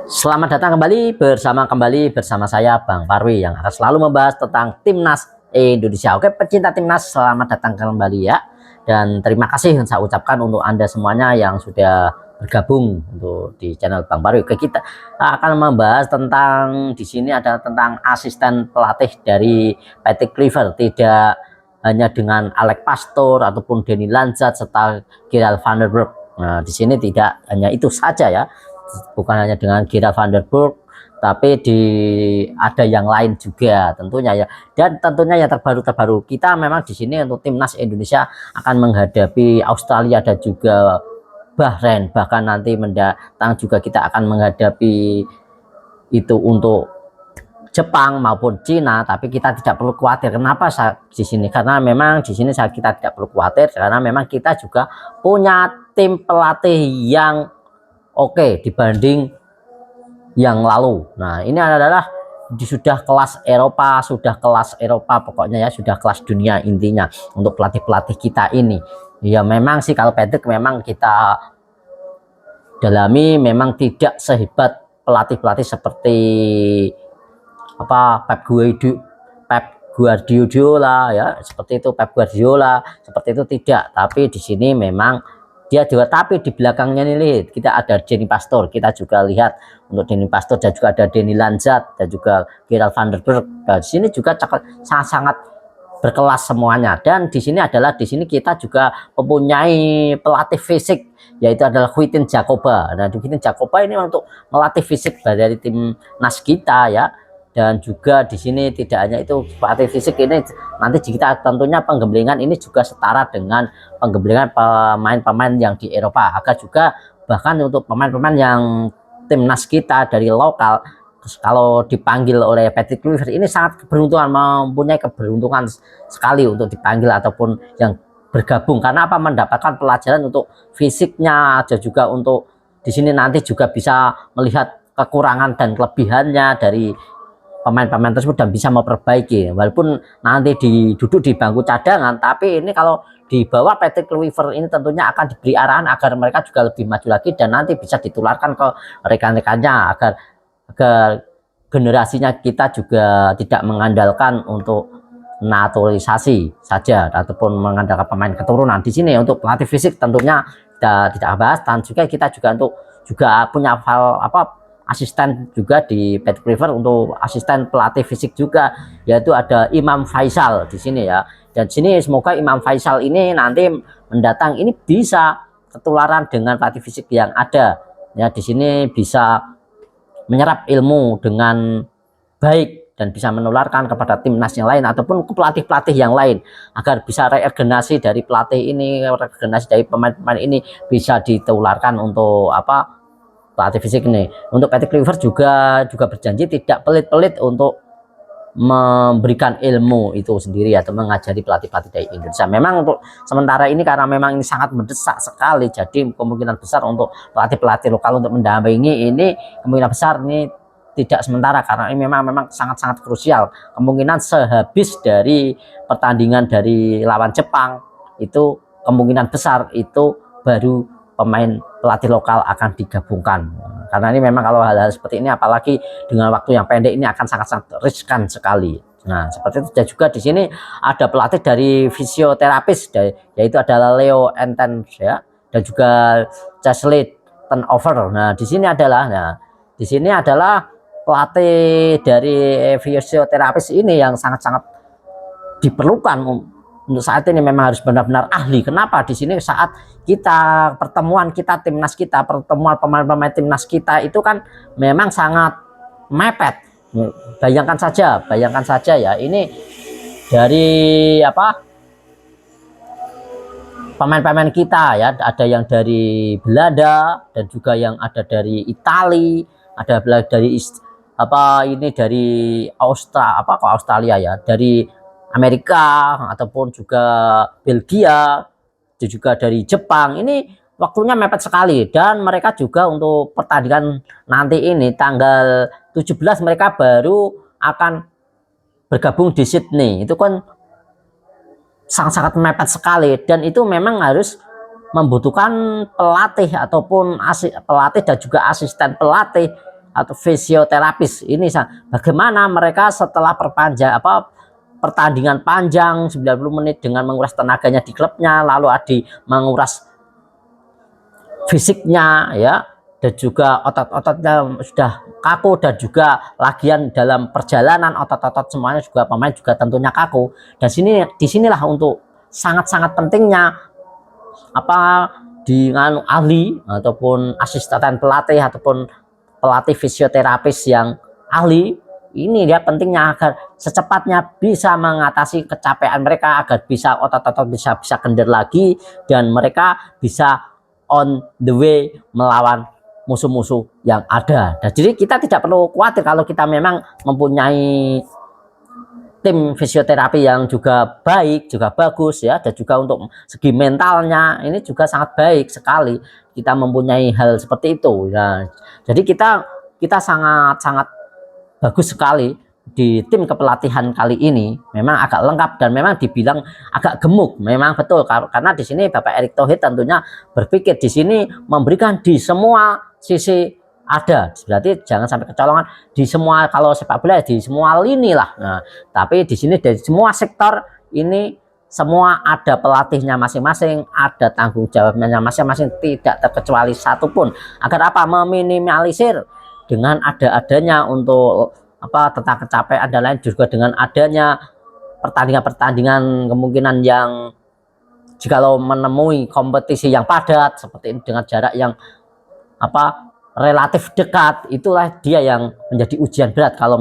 Selamat datang kembali bersama saya Bang Farwi yang akan selalu membahas tentang timnas Indonesia. Oke, pecinta timnas, selamat datang kembali ya. Dan terima kasih yang saya ucapkan untuk Anda semuanya yang sudah bergabung untuk di channel Bang Farwi. Oke, kita akan membahas tentang di sini ada tentang asisten pelatih dari Patrick Kluivert, tidak hanya dengan Alex Pastoor ataupun Danny Lanzat serta Gerald van der Berg. Nah, di sini tidak hanya itu saja ya, bukan hanya dengan Gerald van der Berg, tapi ada yang lain juga tentunya ya. Dan tentunya yang terbaru kita memang di sini untuk timnas Indonesia akan menghadapi Australia dan juga Bahrain, bahkan nanti mendatang juga kita akan menghadapi itu untuk Jepang maupun Cina. Tapi kita tidak perlu khawatir. Kenapa di sini? Karena memang di sini kita tidak perlu khawatir karena memang kita juga punya tim pelatih yang oke dibanding yang lalu. Nah, ini adalah sudah kelas Eropa pokoknya ya, sudah kelas dunia intinya untuk pelatih-pelatih kita ini. Ya memang sih kalau Patrick memang kita dalami memang tidak sehebat pelatih-pelatih seperti Pep Guardiola ya, seperti itu seperti itu tidak. Tapi di sini memang dia juga, tapi di belakangnya nih kita ada Danny Pastoor, kita juga lihat untuk Danny Pastoor, dan juga ada Danny Lanzat dan juga Gerald van der Berg. Nah, di sini juga sangat berkelas semuanya. Dan di sini kita juga mempunyai pelatih fisik, yaitu adalah Wittin Jacoba. Nah, Wittin Jacoba ini untuk melatih fisik dari timnas kita ya. Dan juga di sini tidak hanya itu, pelatih fisik ini nanti kita tentunya penggemblengan ini juga setara dengan penggemblengan pemain-pemain yang di Eropa, agar juga bahkan untuk pemain-pemain yang timnas kita dari lokal kalau dipanggil oleh Patrick Kluivert ini sangat keberuntungan, mempunyai keberuntungan sekali untuk dipanggil ataupun yang bergabung, karena apa, mendapatkan pelajaran untuk fisiknya, dan juga untuk di sini nanti juga bisa melihat kekurangan dan kelebihannya dari pemain-pemain tersebut dan bisa memperbaiki. Walaupun nanti duduk di bangku cadangan, tapi ini kalau di bawah Patrick Kluivert ini tentunya akan diberi arahan agar mereka juga lebih maju lagi dan nanti bisa ditularkan ke rekan-rekannya, agar generasinya kita juga tidak mengandalkan untuk naturalisasi saja ataupun mengandalkan pemain keturunan. Di sini untuk pelatih fisik tentunya kita tidak bahas, dan juga kita juga untuk punya asisten juga di Patrick Kluivert untuk asisten pelatih fisik juga, yaitu ada Imam Faisal di sini ya. Dan sini semoga Imam Faisal ini nanti mendatang ini bisa ketularan dengan pelatih fisik yang ada ya. Di sini bisa menyerap ilmu dengan baik dan bisa menularkan kepada timnas yang lain ataupun ke pelatih-pelatih yang lain, agar bisa regenerasi dari pelatih ini, regenerasi dari pemain-pemain ini bisa ditularkan untuk pelatih fisik ini. Untuk Patrick Kluivert juga berjanji tidak pelit-pelit untuk memberikan ilmu itu sendiri atau mengajari pelatih-pelatih dari Indonesia. Memang untuk sementara ini karena memang ini sangat mendesak sekali, jadi kemungkinan besar untuk pelatih-pelatih lokal untuk mendampingi ini kemungkinan besar ini tidak sementara, karena ini memang sangat-sangat krusial. Kemungkinan sehabis dari pertandingan dari lawan Jepang itu kemungkinan besar itu baru pemain pelatih lokal akan digabungkan, karena ini memang kalau hal-hal seperti ini apalagi dengan waktu yang pendek ini akan sangat-sangat riskan sekali. Nah seperti itu. Dan juga di sini ada pelatih dari fisioterapis, yaitu adalah Leo Entens ya, dan juga Chesley Turnover. Nah di sini adalah pelatih dari fisioterapis ini yang sangat-sangat diperlukan untuk saat ini, memang harus benar-benar ahli. Kenapa? Di sini saat pertemuan pemain-pemain timnas kita itu kan memang sangat mepet. Bayangkan saja ya, ini dari pemain-pemain kita ya, ada yang dari Belanda dan juga yang ada dari Italia, ada dari dari Australia ya, dari Amerika ataupun juga Belgia, juga dari Jepang. Ini waktunya mepet sekali, dan mereka juga untuk pertandingan nanti ini tanggal 17 mereka baru akan bergabung di Sydney. Itu kan sangat-sangat mepet sekali, dan itu memang harus membutuhkan pelatih ataupun pelatih dan juga asisten pelatih atau fisioterapis. Ini bagaimana mereka setelah pertandingan panjang 90 menit dengan menguras tenaganya di klubnya, lalu menguras fisiknya ya, dan juga otot-ototnya sudah kaku, dan juga lagian dalam perjalanan otot-otot semuanya juga pemain juga tentunya kaku. Dan disinilah untuk sangat-sangat pentingnya dengan ahli ataupun asisten pelatih ataupun pelatih fisioterapis yang ahli. Ini dia pentingnya agar secepatnya bisa mengatasi kecapean mereka, agar bisa otot-otot bisa kendor lagi, dan mereka bisa on the way melawan musuh-musuh yang ada. Dan jadi kita tidak perlu khawatir kalau kita memang mempunyai tim fisioterapi yang juga baik, juga bagus ya, dan juga untuk segi mentalnya ini juga sangat baik sekali kita mempunyai hal seperti itu ya. Jadi kita sangat bagus sekali di tim kepelatihan kali ini, memang agak lengkap dan memang dibilang agak gemuk, memang betul, karena di sini Bapak Erick Thohir tentunya berpikir di sini memberikan di semua sisi ada, berarti jangan sampai kecolongan di semua, kalau sepak bola di semua lini lah. Nah, tapi di sini dari semua sektor ini semua ada pelatihnya masing-masing, ada tanggung jawabnya masing-masing, tidak terkecuali satupun, agar meminimalisir dengan adanya untuk tentang kecapean dan lain, juga dengan adanya pertandingan-pertandingan kemungkinan yang jikalau menemui kompetisi yang padat seperti ini dengan jarak yang relatif dekat, itulah dia yang menjadi ujian berat. Kalau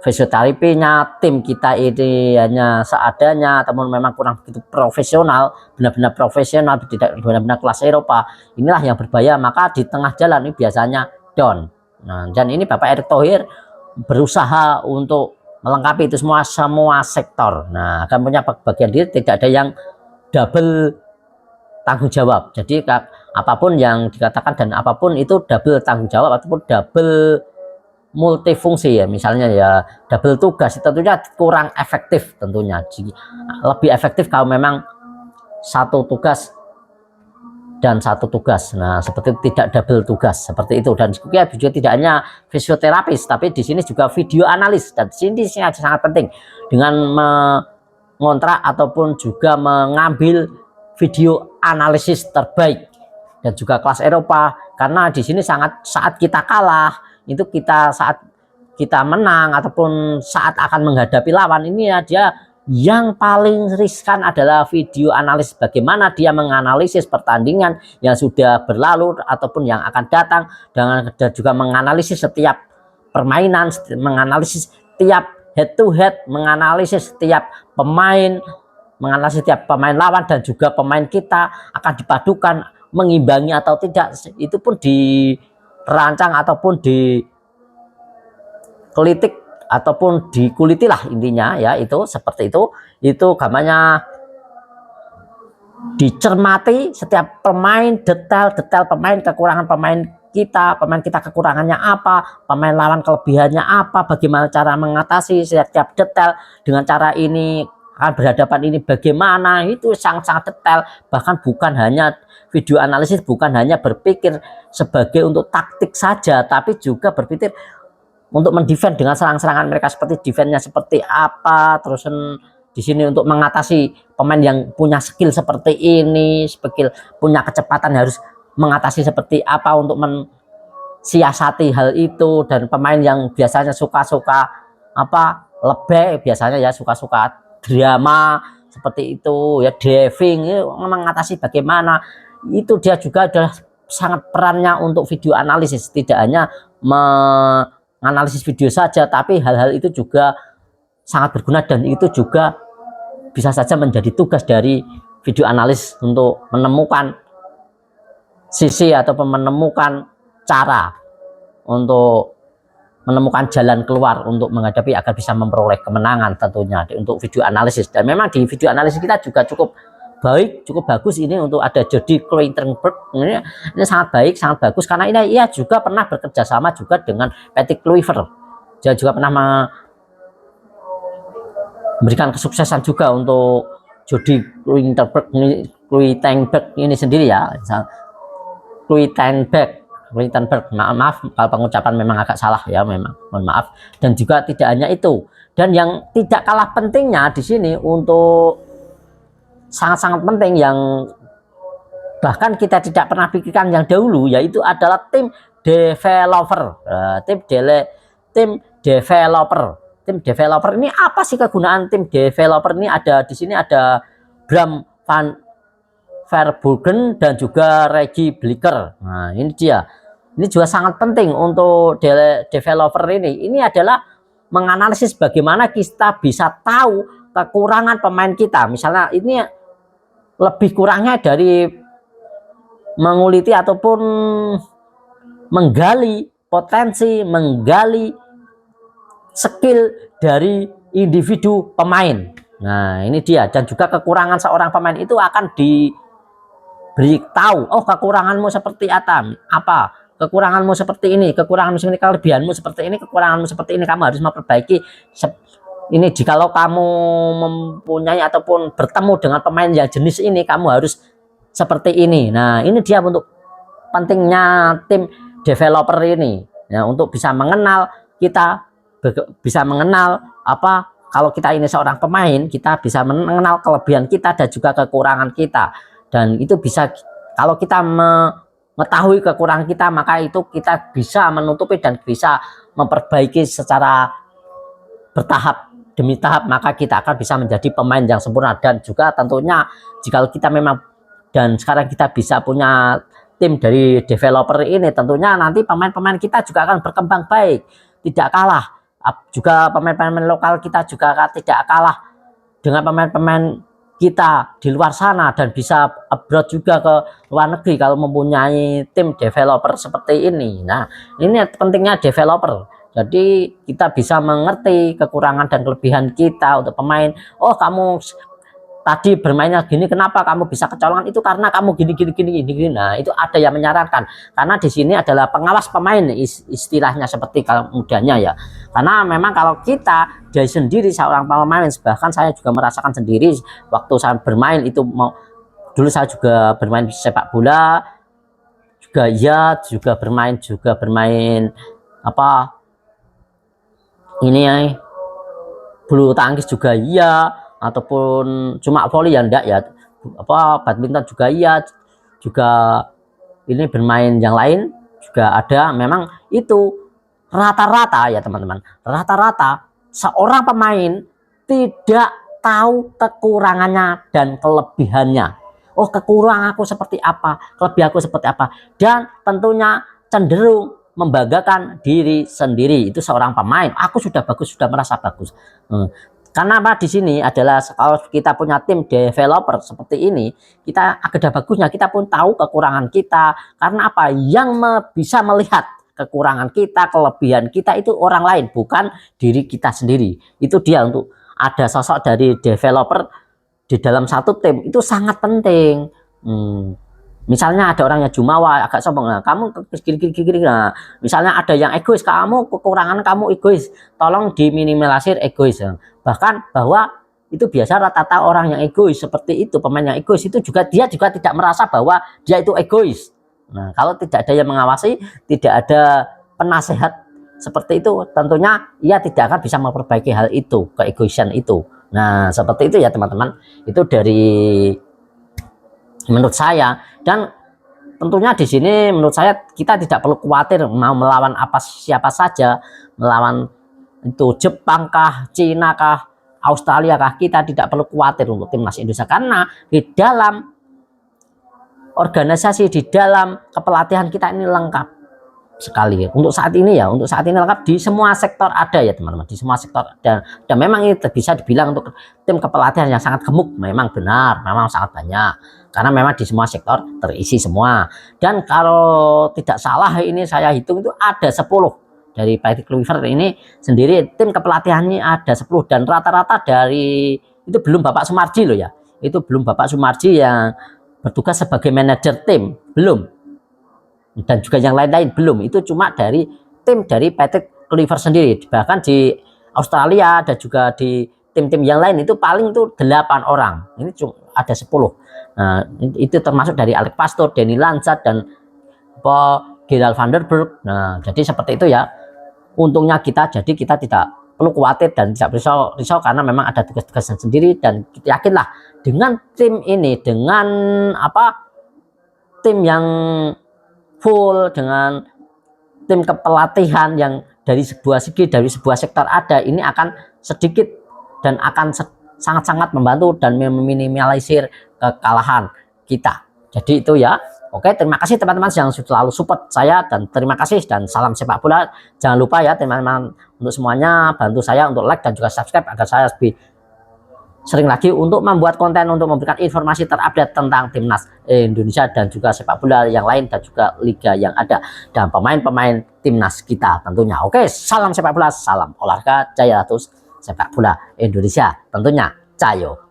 fisioterapinya tim kita ini hanya seadanya, ataupun memang kurang begitu profesional, benar-benar profesional, tidak benar-benar kelas Eropa, inilah yang berbahaya. Maka di tengah jalan ini biasanya down. Nah, dan ini Bapak Erick Thohir berusaha untuk melengkapi itu semua sektor. Nah, akan punya bagian diri, tidak ada yang double tanggung jawab. Jadi apapun yang dikatakan dan apapun itu double tanggung jawab ataupun double multifungsi ya, misalnya ya double tugas, tentunya kurang efektif. Tentunya lebih efektif kalau memang satu tugas dan satu tugas. Nah, seperti tidak double tugas seperti itu. Dan juga tidak hanya fisioterapis, tapi di sini juga video analis, dan di sini sangat penting dengan mengontrak ataupun juga mengambil video analisis terbaik dan juga kelas Eropa. Karena di sini saat kita kalah, itu saat kita menang ataupun saat akan menghadapi lawan, ini ya dia yang paling riskan adalah video analisis, bagaimana dia menganalisis pertandingan yang sudah berlalu ataupun yang akan datang, dan juga menganalisis setiap permainan, menganalisis setiap head to head, menganalisis setiap pemain, menganalisis setiap pemain lawan, dan juga pemain kita akan dipadukan mengimbangi atau tidak. Itu pun dirancang ataupun dikelitik ataupun dikuliti lah intinya ya, itu seperti itu gambarnya, dicermati setiap pemain, detail pemain, kekurangan pemain kita kekurangannya apa, pemain lawan kelebihannya apa, bagaimana cara mengatasi setiap detail, dengan cara ini akan berhadapan ini bagaimana, itu sangat detail. Bahkan bukan hanya video analisis, bukan hanya berpikir sebagai untuk taktik saja, tapi juga berpikir untuk mendefend dengan serangan-serangan mereka, seperti defense-nya seperti apa, terus di sini untuk mengatasi pemain yang punya skill seperti ini, punya kecepatan harus mengatasi seperti apa untuk mensiasati hal itu. Dan pemain yang biasanya suka-suka lebih, biasanya ya suka-suka drama seperti itu ya, diving, mengatasi bagaimana itu, dia juga adalah sangat perannya untuk video analisis. Tidak hanya menganalisis video saja, tapi hal-hal itu juga sangat berguna, dan itu juga bisa saja menjadi tugas dari video analis untuk menemukan sisi ataupun menemukan cara untuk menemukan jalan keluar untuk menghadapi agar bisa memperoleh kemenangan tentunya untuk video analisis. Dan memang di video analisis kita juga cukup baik, cukup bagus ini untuk ada Jody Kleinterberg. Ini sangat baik, sangat bagus, karena ini ia juga pernah bekerja sama juga dengan Patrick Kluivert. Dia juga pernah memberikan kesuksesan juga untuk Jody Kluytenberg ini sendiri ya, Kluytenberg, maaf kalau pengucapan memang agak salah ya, memang mohon maaf. Dan juga tidak hanya itu, dan yang tidak kalah pentingnya di sini untuk sangat-sangat penting yang bahkan kita tidak pernah pikirkan yang dahulu, yaitu adalah tim developer. Tim developer ini apa sih kegunaan tim developer ini? Ada di sini ada Bram van Verbruggen dan juga Reggie Blicker. Nah, ini dia. Ini juga sangat penting untuk developer ini. Ini adalah menganalisis bagaimana kita bisa tahu kekurangan pemain kita. Misalnya ini lebih kurangnya dari menguliti ataupun menggali potensi, menggali skill dari individu pemain. Nah, ini dia. Dan juga kekurangan seorang pemain itu akan diberitahu. Oh, kekuranganmu seperti apa? Kekuranganmu seperti ini, kekuranganmu seperti ini, kelebihanmu seperti ini, kekuranganmu seperti ini. Kamu harus memperbaiki ini. Jikalau kamu mempunyai ataupun bertemu dengan pemain yang jenis ini, kamu harus seperti ini. Nah, ini dia untuk pentingnya tim developer ini ya, untuk bisa mengenal apa, kalau kita ini seorang pemain, kita bisa mengenal kelebihan kita dan juga kekurangan kita. Dan itu bisa, kalau kita mengetahui kekurangan kita, maka itu kita bisa menutupi dan bisa memperbaiki secara bertahap demi tahap, maka kita akan bisa menjadi pemain yang sempurna. Dan juga tentunya jika kita memang, dan sekarang kita bisa punya tim dari developer ini, tentunya nanti pemain-pemain kita juga akan berkembang baik, tidak kalah. Juga pemain-pemain lokal kita juga tidak kalah dengan pemain-pemain kita di luar sana, dan bisa abroad juga ke luar negeri kalau mempunyai tim developer seperti ini. Nah, ini pentingnya developer. Jadi kita bisa mengerti kekurangan dan kelebihan kita untuk pemain. Oh, kamu tadi bermainnya gini, kenapa kamu bisa kecolongan? Itu karena kamu gini. Nah, itu ada yang menyarankan. Karena di sini adalah pengawas pemain, istilahnya seperti kalau mudahnya ya. Karena memang kalau kita dari sendiri seorang pemain, bahkan saya juga merasakan sendiri waktu saya bermain itu, dulu saya juga bermain sepak bola juga ya, juga bermain apa ini ya, bulu tangkis juga iya, ataupun cuma volley ya enggak ya, apa badminton juga iya, juga ini bermain yang lain juga ada. Memang itu rata-rata ya teman-teman, rata-rata seorang pemain tidak tahu kekurangannya dan kelebihannya. Oh, kekurangan aku seperti apa, kelebihan aku seperti apa, dan tentunya cenderung membanggakan diri sendiri. Itu seorang pemain, aku sudah bagus, sudah merasa bagus. Karena apa, di sini adalah kalau kita punya tim developer seperti ini, kita ada bagusnya kita pun tahu kekurangan kita. Karena apa, yang bisa melihat kekurangan kita, kelebihan kita itu orang lain, bukan diri kita sendiri. Itu dia, untuk ada sosok dari developer di dalam satu tim itu sangat penting. Misalnya ada orang yang jumawa, agak sombong, nah, kamu gini. Nah, misalnya ada yang egois, kamu kekurangan kamu egois, tolong diminimalisir egois. Bahkan bahwa itu biasa rata-rata orang yang egois seperti itu, pemain yang egois itu juga dia juga tidak merasa bahwa dia itu egois. Nah, kalau tidak ada yang mengawasi, tidak ada penasehat seperti itu, tentunya ia tidak akan bisa memperbaiki hal itu, keegoisan itu. Nah, seperti itu ya teman-teman. Itu dari menurut saya. Dan tentunya di sini menurut saya kita tidak perlu khawatir mau melawan siapa saja, melawan itu Jepang kah, Cina kah, Australia kah, kita tidak perlu khawatir untuk timnas Indonesia, karena di dalam organisasi, di dalam kepelatihan kita ini lengkap sekali untuk saat ini ya. Untuk saat ini lengkap, di semua sektor ada ya teman-teman, di semua sektor. Dan memang ini bisa dibilang untuk tim kepelatihan yang sangat gemuk, memang benar, memang sangat banyak, karena memang di semua sektor terisi semua. Dan kalau tidak salah ini saya hitung itu ada 10 dari Patrick Kluivert ini sendiri, tim kepelatihannya ada 10, dan rata-rata dari itu belum Bapak Sumarji loh ya, itu belum Bapak Sumarji yang bertugas sebagai manajer tim, belum, dan juga yang lain-lain belum. Itu cuma dari tim dari Patrick Kluivert sendiri. Bahkan di Australia dan juga di tim-tim yang lain itu paling itu 8 orang, ini cuma ada 10. Nah, itu termasuk dari Alex Pastor, Danny Lanza, dan Gerald Van der Berg. Nah, jadi seperti itu ya. Untungnya kita, jadi kita tidak perlu khawatir dan tidak risau karena memang ada tugas-tugasnya sendiri, dan kita yakinlah dengan tim ini, dengan tim yang full, dengan tim kepelatihan yang dari sebuah segi, dari sebuah sektor ada, ini akan sedikit dan akan sangat-sangat membantu dan meminimalisir kekalahan kita. Jadi itu ya. Oke, terima kasih teman-teman yang selalu support saya, dan terima kasih dan salam sepak bola. Jangan lupa ya teman-teman, untuk semuanya bantu saya untuk like dan juga subscribe agar saya lebih sering lagi untuk membuat konten untuk memberikan informasi terupdate tentang timnas Indonesia dan juga sepak bola yang lain dan juga liga yang ada dan pemain-pemain timnas kita tentunya. Oke, salam sepak bola, salam olahraga, jaya terus sepak bola Indonesia tentunya, cayo.